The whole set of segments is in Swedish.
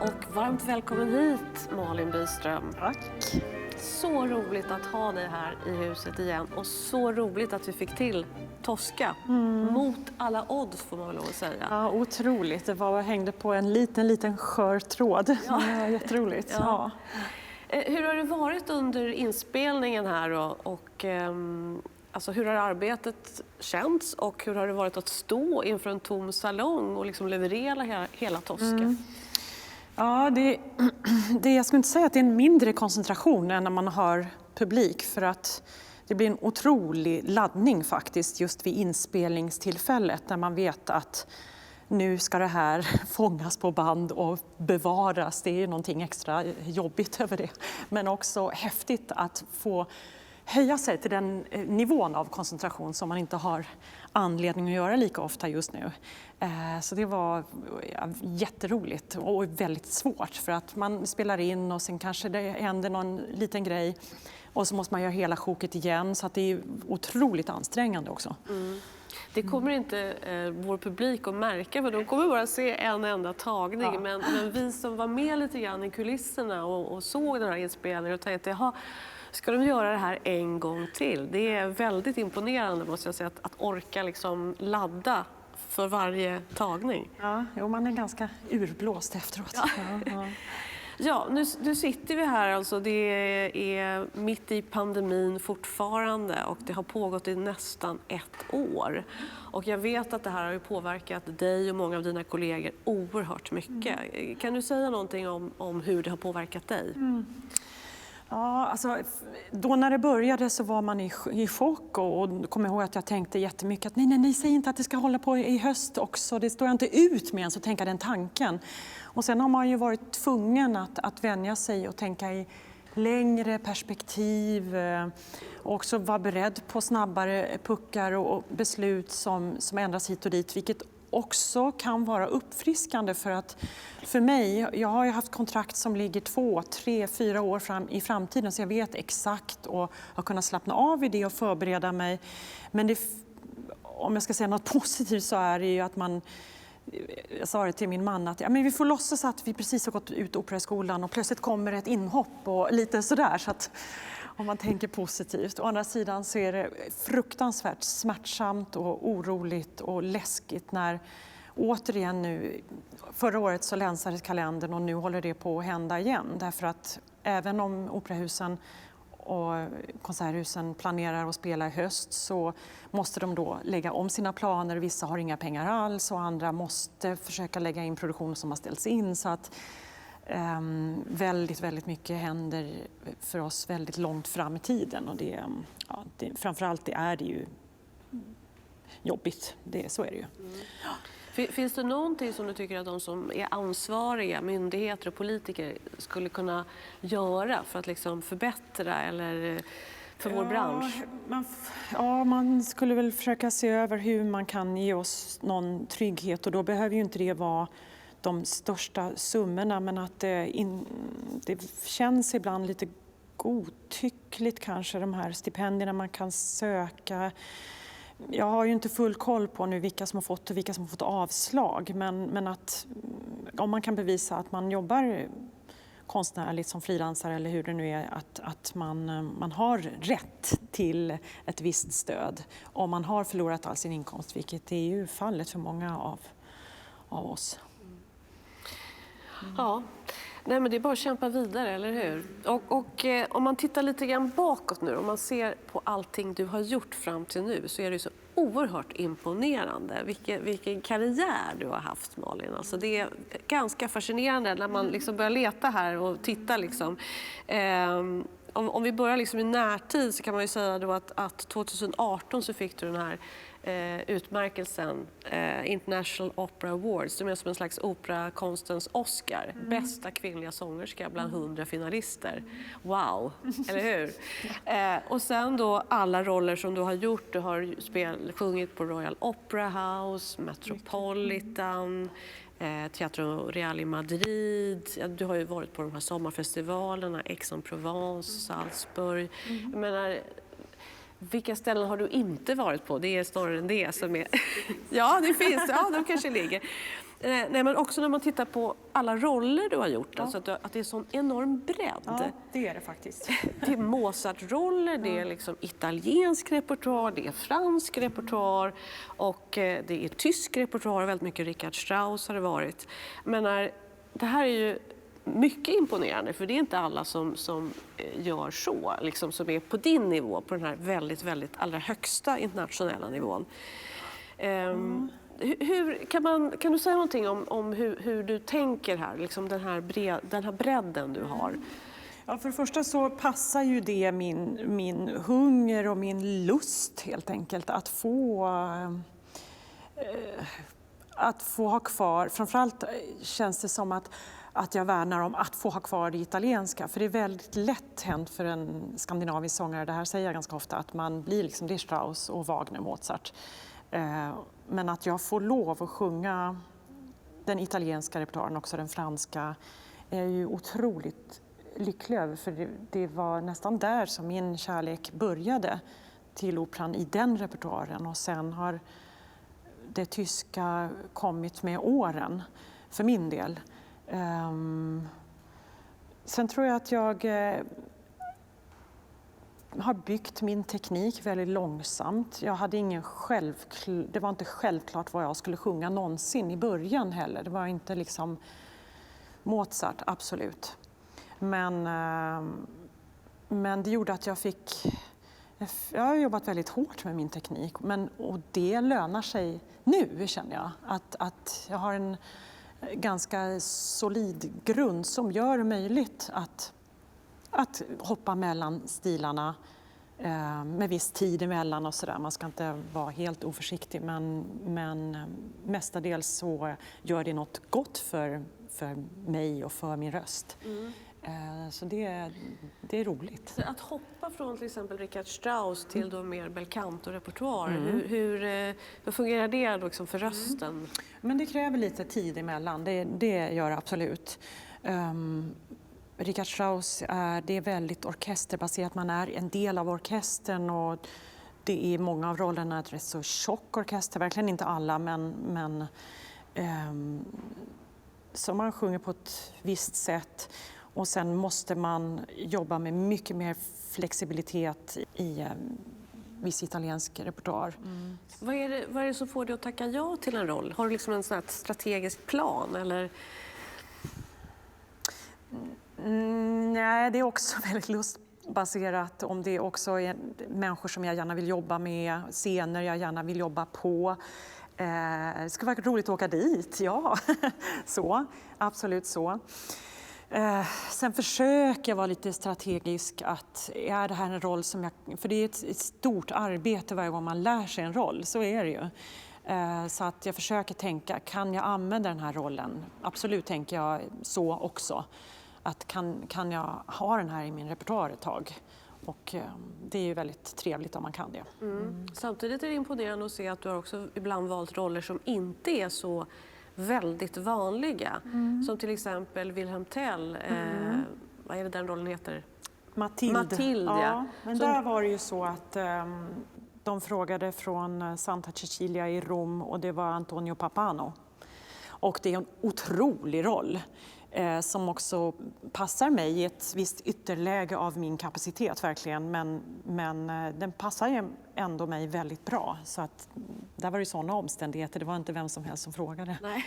Och varmt välkommen hit, Malin Byström. Tack. Så roligt att ha dig här i huset igen och så roligt att vi fick till Tosca. Mot alla odds får man väl lov att säga. Ja, otroligt. Det hängde på en liten skör tråd. Ja. Jätteroligt. Ja. Hur har det varit under inspelningen här alltså hur har arbetet känts och hur har det varit att stå inför en tom salong och liksom leverera hela Tosca? Ja, jag skulle inte säga att det är en mindre koncentration än när man har publik, för att det blir en otrolig laddning faktiskt just vid inspelningstillfället när man vet att nu ska det här fångas på band och bevaras. Det är ju någonting extra jobbigt över det, men också häftigt att få höja sig till den nivån av koncentration som man inte har anledning att göra lika ofta just nu. Så det var jätteroligt och väldigt svårt, för att man spelar in och sen kanske det händer någon liten grej och så måste man göra hela sjoket igen, så att det är otroligt ansträngande också. Det kommer inte vår publik att märka, för de kommer bara se en enda tagning. Ja. Men vi som var med lite grann i kulisserna och såg den här inspelningen och tänkte, jaha, ska de göra det här en gång till? Det är väldigt imponerande, måste jag säga, att orka liksom ladda för varje tagning. Ja, man är ganska urblåst efteråt. Ja. Ja, nu sitter vi här, alltså det är mitt i pandemin fortfarande och det har pågått i nästan 1 år. Och jag vet att det här har ju påverkat dig och många av dina kollegor oerhört mycket. Kan du säga någonting om hur det har påverkat dig? Ja, alltså, då när det började så var man i chock och kom ihåg att jag tänkte jättemycket att nej, säg inte att det ska hålla på i höst också. Det står jag inte ut med, så tänka den tanken. Och sen har man ju varit tvungen att vänja sig och tänka i längre perspektiv och också vara beredd på snabbare puckar och beslut som ändras hit och dit, vilket också kan vara uppfriskande, för att för mig, jag har ju haft kontrakt som ligger 2, 3, 4 år i framtiden, så jag vet exakt och har kunnat slappna av i det och förbereda mig. Men om jag ska säga något positivt så är det ju att jag sa det till min man att men vi får låtsas att vi precis har gått ut operaskolan och plötsligt kommer ett inhopp och lite sådär, så att om man tänker positivt. Å andra sidan så är det fruktansvärt smärtsamt och oroligt och läskigt när återigen nu, förra året så länsades kalendern och nu håller det på att hända igen. Därför att även om operahusen och konserthusen planerar att spela i höst så måste de då lägga om sina planer. Vissa har inga pengar alls och andra måste försöka lägga in produktion som har ställts in, så att väldigt mycket händer för oss väldigt långt fram i tiden, och framförallt är det ju jobbigt, så är det ju. Finns det någonting som du tycker att de som är ansvariga, myndigheter och politiker, skulle kunna göra för att liksom förbättra eller för vår bransch? Man skulle väl försöka se över hur man kan ge oss någon trygghet, och då behöver ju inte det vara de största summorna, men att det känns ibland lite godtyckligt kanske, de här stipendierna man kan söka. Jag har ju inte full koll på nu vilka som har fått och vilka som har fått avslag, men att om man kan bevisa att man jobbar konstnärligt som frilansare eller hur det nu är, att man har rätt till ett visst stöd om man har förlorat all sin inkomst, vilket är ju fallet för många av oss. Ja, men det är bara att kämpa vidare, eller hur? Och om man tittar lite grann bakåt nu, om man ser på allting du har gjort fram till nu, så är det så oerhört imponerande. Vilken karriär du har haft, Malin. Alltså det är ganska fascinerande när man liksom börjar leta här och titta liksom. Om vi börjar liksom i närtid så kan man ju säga då att 2018 så fick du den här utmärkelsen International Opera Awards, som är som en slags operakonstens Oscar. Bästa kvinnliga sångerska bland 100 finalister. Wow, eller hur? Och sen då alla roller som du har gjort. Du har sjungit på Royal Opera House, Metropolitan, Teatro Real i Madrid. Du har ju varit på de här sommarfestivalerna, Aix-en-Provence, Salzburg. Jag menar, vilka ställen har du inte varit på? Det är snarare det som är... Ja, det finns. Ja, de kanske ligger. Nej, men också när man tittar på alla roller du har gjort, alltså att det är sån enorm bredd. Ja, det är det faktiskt. Det är Mozart-roller, det är liksom italiensk repertoar, det är fransk repertoar och det är tysk repertoar, väldigt mycket Richard Strauss har det varit. Men det här är ju mycket imponerande, för det är inte alla som gör så, liksom, som är på din nivå, på den här väldigt, väldigt allra högsta internationella nivån. Kan du säga någonting om hur du tänker här, liksom den här bredden du har? Ja, för det första så passar ju det min hunger och min lust helt enkelt att få ha kvar. Framförallt känns det som att jag värnar om att få ha kvar det italienska. För det är väldigt lätt hänt för en skandinavisk sångare, det här säger jag ganska ofta, att man blir liksom, det är Strauss och Wagner, Mozart. Men att jag får lov att sjunga den italienska repertoaren, också den franska, är jag ju otroligt lycklig över. För det var nästan där som min kärlek började till operan, i den repertoaren. Och sen har det tyska kommit med åren, för min del. Sen tror jag att jag har byggt min teknik väldigt långsamt. Jag hade det var inte självklart vad jag skulle sjunga någonsin i början heller. Det var inte liksom Mozart, absolut. Men det gjorde att jag har jobbat väldigt hårt med min teknik. Och det lönar sig nu, känner jag. Att jag har en ganska solid grund som gör det möjligt att hoppa mellan stilarna med viss tid emellan och sådär. Man ska inte vara helt oförsiktig, men mestadels så gör det något gott för mig och för min röst. Så det är roligt. Så att hoppa från till exempel Richard Strauss till då mer bel canto-repertoar, hur fungerar det då liksom för rösten? Men det kräver lite tid emellan, det gör det absolut. Richard Strauss det är väldigt orkesterbaserat, man är en del av orkestern och det är många av rollerna ett rätt så tjock orkester, verkligen inte alla, men så man sjunger på ett visst sätt. Och sen måste man jobba med mycket mer flexibilitet i viss italiensk repertoar. Vad är det som får dig att tacka ja till en roll? Har du liksom en sån här strategisk plan? Eller? Nej, det är också väldigt lustbaserat. Om det också är människor som jag gärna vill jobba med, scener jag gärna vill jobba på. Det ska vara roligt att åka dit, ja. Så, absolut så. Sen försöker jag vara lite strategisk, att är det här en roll som för det är ett stort arbete varje gång man lär sig en roll, så är det ju. Så att jag försöker tänka, kan jag använda den här rollen? Absolut tänker jag så också. Att kan jag ha den här i min repertoar ett tag? Och det är ju väldigt trevligt om man kan det. Samtidigt är det imponerande att se att du har också ibland valt roller som inte är så väldigt vanliga. Som till exempel Wilhelm Tell, vad är det den rollen heter? Matilde. Ja, men där var det ju så att de frågade från Santa Cecilia i Rom och det var Antonio Pappano. Och det är en otrolig roll som också passar mig i ett visst ytterläge av min kapacitet verkligen. Men den passar ju ändå mig väldigt bra. Så att där var det sådana omständigheter, det var inte vem som helst som frågade. Nej.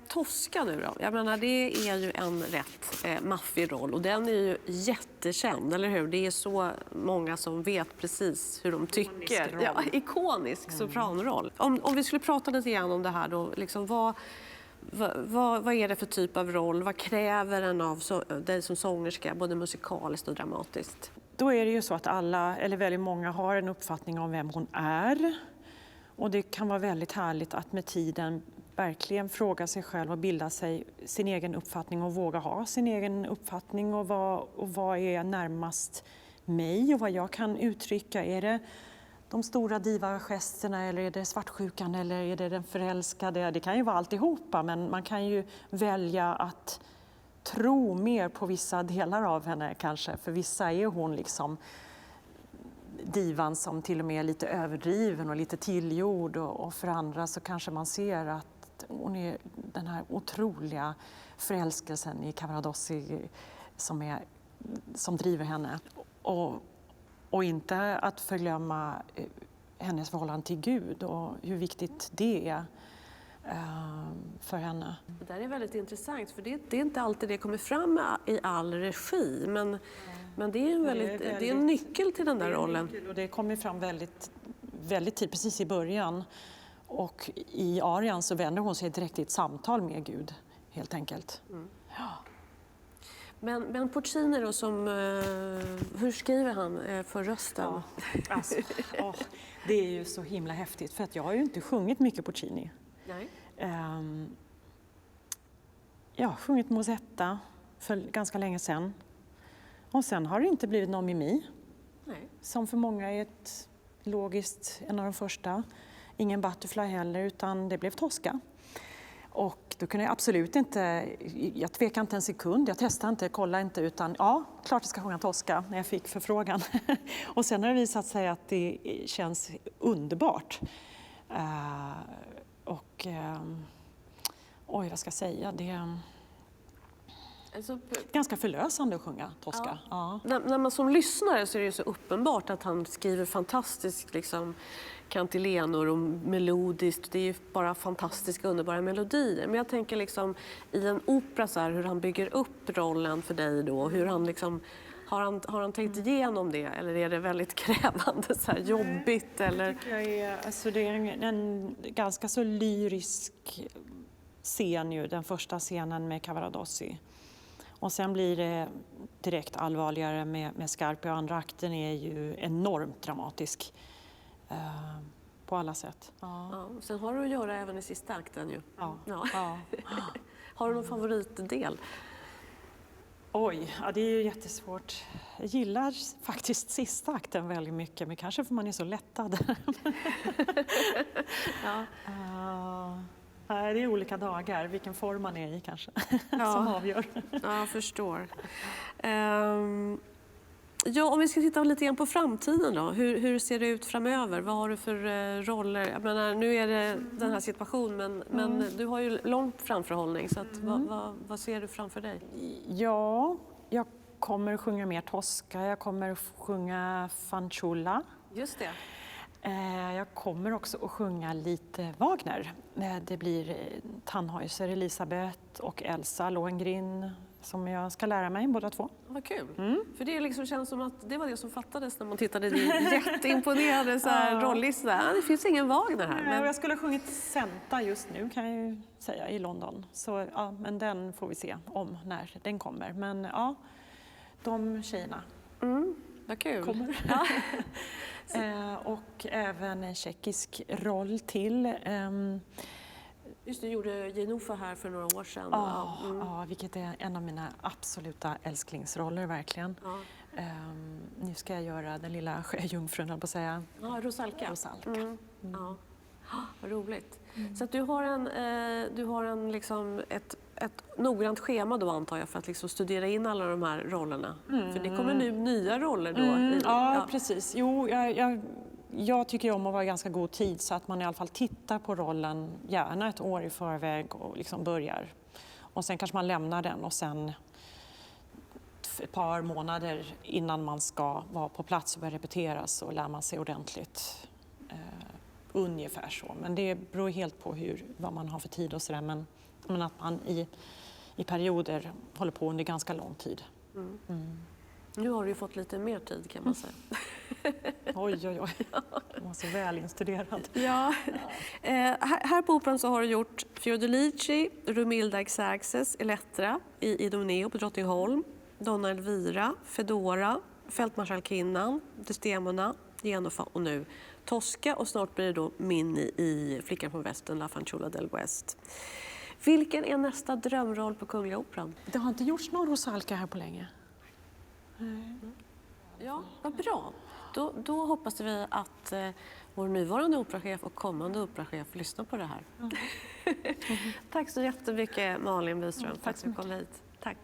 Tosca nu då, jag menar det är ju en rätt maffig roll och den är ju jättekänd, eller hur? Det är så många som vet precis hur de tycker. Ja, ikonisk sopranroll. Om vi skulle prata lite grann om det här då, liksom vad är det för typ av roll? Vad kräver den av dig som sångerska, både musikaliskt och dramatiskt? Då är det ju så att alla, eller väldigt många, har en uppfattning om vem hon är. Och det kan vara väldigt härligt att med tiden verkligen fråga sig själv och bilda sig sin egen uppfattning och våga ha sin egen uppfattning och vad är närmast mig och vad jag kan uttrycka. Är det de stora diva-gesterna eller är det svartsjukan eller är det den förälskade? Det kan ju vara alltihopa, men man kan ju välja att tro mer på vissa delar av henne kanske. För vissa är hon liksom divan som till och med är lite överdriven och lite tillgjord och för andra så kanske man ser att hon är den här otroliga förälskelsen i Cavaradossi som driver henne. Och inte att förglömma hennes förhållande till Gud och hur viktigt det är för henne. Det där är väldigt intressant, för det är inte alltid det kommer fram i all regi. Men det är en nyckel till den där rollen. Och det kommer fram väldigt, väldigt tidigt, precis i början. Och i arian så vänder hon sig direkt i ett samtal med Gud, helt enkelt. Mm. Ja. Men Puccini då, hur skriver han för rösten? Ja, alltså, det är ju så himla häftigt, för att jag har ju inte sjungit mycket Puccini. Nej. Jag har sjungit Mosetta för ganska länge sedan. Och sen har det inte blivit någon Mimi. Nej. Som för många är logiskt en av de första. Ingen Butterfly heller, utan det blev Tosca. Och då kunde jag absolut inte, jag tvekade inte en sekund, jag testade inte, kollade inte, utan ja, klart jag ska sjunga Tosca när jag fick förfrågan. Och sen har det visat sig att det känns underbart. Vad ska jag säga, det är ganska förlösande att sjunga Tosca. Ja. Ja. När man som lyssnare så är det så uppenbart att han skriver fantastiskt kantilenor och melodiskt. Det är ju bara fantastiska, underbara melodier. Men jag tänker i en opera så här, hur han bygger upp rollen för dig då. Hur han har han tänkt igenom det, eller är det väldigt krävande, så här, jobbigt? Eller? Det är en ganska så lyrisk scen ju, den första scenen med Cavaradossi. Och sen blir det direkt allvarligare med Scarpia, och andra akten är ju enormt dramatisk på alla sätt. Ja. Ja, sen har du att göra även i sista akten ju. Ja. Ja. Ja. Har du någon favoritdel? Oj, ja, det är ju jättesvårt. Jag gillar faktiskt sista akten väldigt mycket, men kanske för man är så lättad. Ja. Det är olika dagar, vilken form man är i kanske, som avgör. Ja, jag förstår. Om vi ska titta lite grann på framtiden då. Hur ser det ut framöver? Vad har du för roller? Jag menar, nu är det den här situationen, men du har ju lång framförhållning. Så att, vad ser du framför dig? Ja, jag kommer att sjunga mer Tosca. Jag kommer att sjunga Fanciulla. Just det. Jag kommer också att sjunga lite Wagner. Det blir Tannhäuser, Elisabeth och Elsa Lohengrin som jag ska lära mig, båda två. Vad kul. För det känns som att det var det som fattades när man tittade i din jätteimponerade rollista. Det finns ingen Wagner här. Men... Jag skulle ha sjungit Senta just nu, kan jag ju säga, i London. Så, ja, men den får vi se om när den kommer. Men ja, de tjejerna vad kul. Kommer. Ja. Och även en tjeckisk roll till. Just du gjorde Jennifer här för några år sedan. Ja, vilket är en av mina absoluta älsklingsroller verkligen. Ja. Nu ska jag göra den lilla sjöjungfrun, höll på att säga. Ja, Rosalka. Ja. Vad roligt. Så att du har ett noggrant schema då, antar jag, för att studera in alla de här rollerna. För det kommer nu nya roller då. Ja, precis. Jo, jag tycker om att vara i ganska god tid, så att man i alla fall tittar på rollen gärna ett år i förväg och börjar. Och sen kanske man lämnar den, och sen ett par månader innan man ska vara på plats och börja repetera så lär man sig ordentligt. Ungefär så. Men det beror helt på vad man har för tid och sådär. Men att man i perioder håller på under ganska lång tid. Nu har du ju fått lite mer tid, kan man säga. Oj. Jag var så väl instuderad. Ja. Här på Operan så har du gjort Fiordalici, Romilda Xerxes, Elettra i Idomeneo på Drottningholm, Donna Elvira, Fedora, Fältmarskalkinnan, Desdemona, Genova och nu Tosca, och snart blir det då Minnie i Flickan från västern, La Fanciulla del West. Vilken är nästa drömroll på Kungliga Operan? Det har inte gjorts någon Rosalka här på länge. Ja, vad bra. Då hoppas vi att vår nuvarande operachef och kommande operachef lyssnar på det här. Tack så jättemycket, Malin Byström, för att du kom hit. Tack.